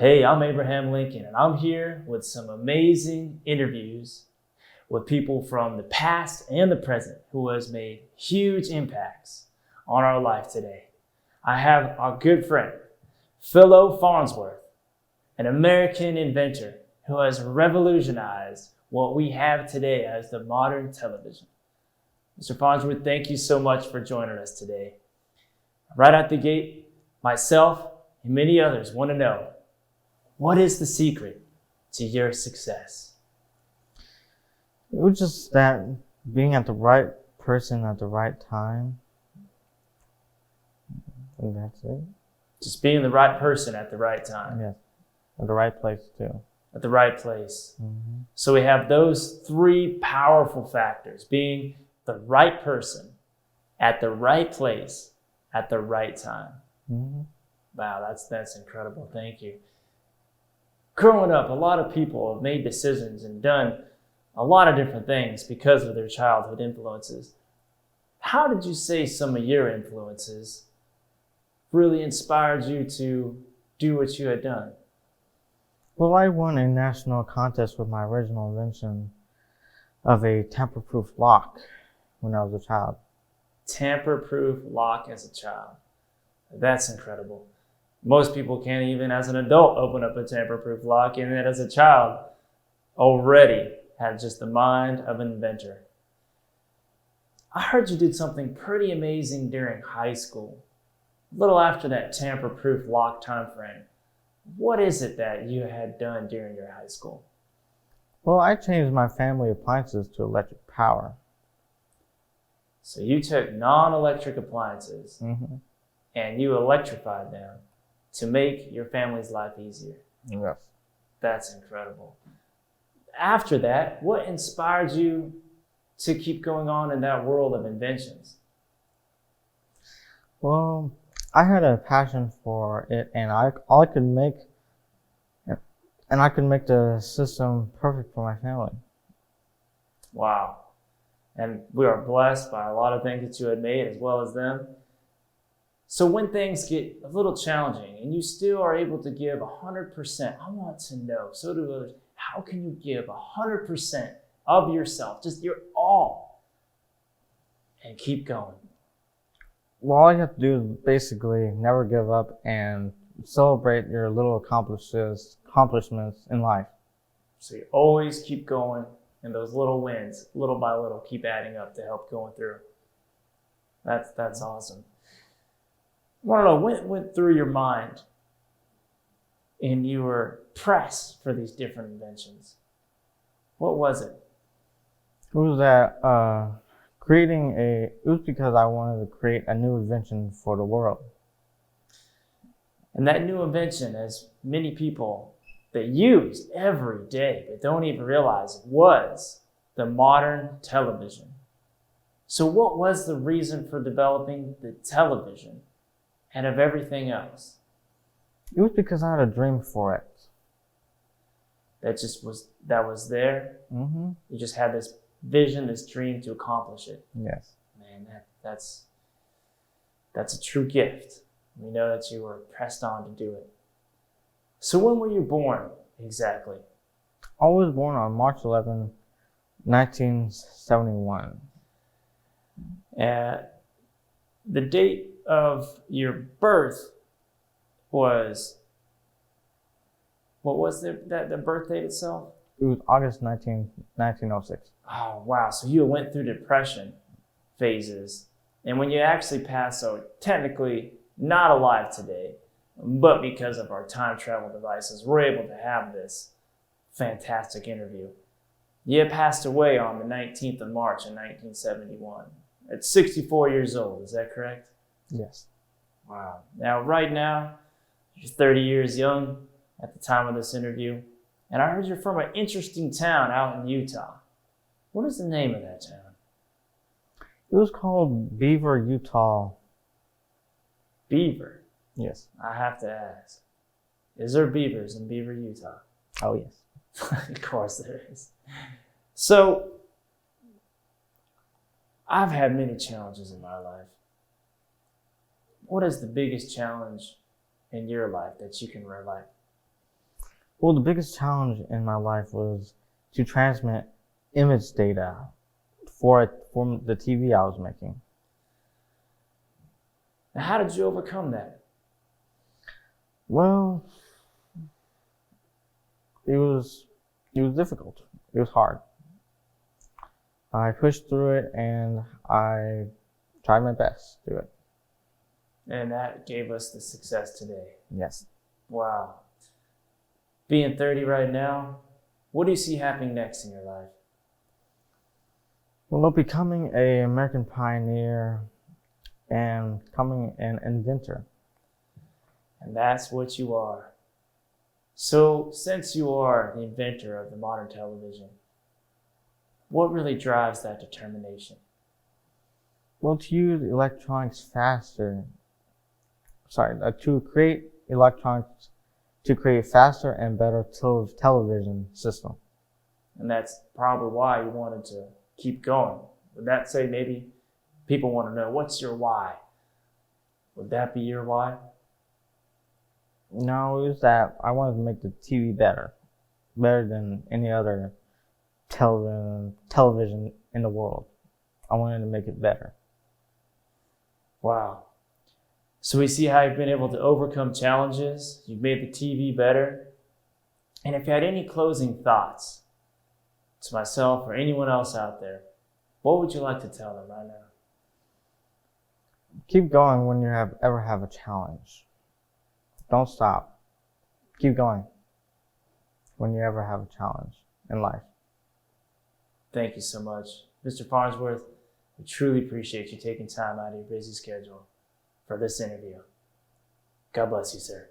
Hey, I'm Abraham Lincoln, and I'm here with some amazing interviews with people from the past and the present who has made huge impacts on our life today. I have our good friend, Philo Farnsworth, an American inventor who has revolutionized what we have today as the modern television. Mr. Farnsworth, thank you so much for joining us today. Right out the gate, myself and many others want to know, what is the secret to your success? It was just that being at the right person at the right time. And that's it. Just being the right person at the right time. Yes. At the right place too. At the right place. Mm-hmm. So we have those three powerful factors: being the right person at the right place at the right time. Mm-hmm. Wow, that's incredible. Thank you. Growing up, a lot of people have made decisions and done a lot of different things because of their childhood influences. How did you say some of your influences really inspired you to do what you had done? Well, I won a national contest with my original invention of a tamper-proof lock when I was a child. Tamper-proof lock as a child. That's incredible. Most people can't even, as an adult, open up a tamper-proof lock, and then as a child, already had just the mind of an inventor. I heard you did something pretty amazing during high school, a little after that tamper-proof lock time frame. What is it that you had done during your high school? Well, I changed my family appliances to electric power. So you took non-electric appliances and you electrified them to make your family's life easier. Yes. That's incredible. After that, what inspired you to keep going on in that world of inventions? Well, I had a passion for it, and I could make the system perfect for my family. Wow. And we are blessed by a lot of things that you had made as well as them. So when things get a little challenging and you still are able to give 100%, I want to know, so do others, how can you give 100% of yourself, just your all, and keep going? Well, all you have to do is basically never give up and celebrate your little accomplishments in life. So you always keep going, and those little wins, little by little, keep adding up to help going through. That's awesome. I want to know, what went through your mind and you were pressed for these different inventions? What was it? It was that it was because I wanted to create a new invention for the world. And that new invention, as many people that use every day but don't even realize, was the modern television. So what was the reason for developing the television and of everything else? It was because I had a dream for it. That was there? Mm-hmm. You just had this vision, this dream to accomplish it. Yes. Man, that's a true gift. We know that you were pressed on to do it. So when were you born exactly? I was born on March 11, 1971. The date of your birth was, what was the birth date itself? It was August 1906. Oh, wow. So you went through depression phases. And when you actually passed, so technically not alive today, but because of our time travel devices, we're able to have this fantastic interview. You passed away on the 19th of March in 1971 at 64 years old. Is that correct? Yes. Wow. Now, right now, you're 30 years young at the time of this interview. And I heard you're from an interesting town out in Utah. What is the name of that town? It was called Beaver, Utah. Beaver? Yes. I have to ask. Is there beavers in Beaver, Utah? Oh, yes. Of course there is. So, I've had many challenges in my life. What is the biggest challenge in your life that you can relate? Well, the biggest challenge in my life was to transmit image data for the TV I was making. Now, how did you overcome that? Well, it was difficult. It was hard. I pushed through it and I tried my best to do it. And that gave us the success today. Yes. Wow. Being 30 right now, what do you see happening next in your life? Well, becoming an American pioneer and becoming an inventor. And that's what you are. So, since you are the inventor of the modern television, what really drives that determination? Well, to use electronics faster, to create electronics to create faster and better television system. And that's probably why you wanted to keep going. Would that say maybe people want to know, what's your why? Would that be your why? No, it was that I wanted to make the TV better than any other television in the world. I wanted to make it better. Wow. So we see how you've been able to overcome challenges. You've made the TV better. And if you had any closing thoughts to myself or anyone else out there, what would you like to tell them right now? Keep going when you ever have a challenge. Don't stop. Keep going when you ever have a challenge in life. Thank you so much. Mr. Farnsworth, we truly appreciate you taking time out of your busy schedule for this interview. God bless you, sir.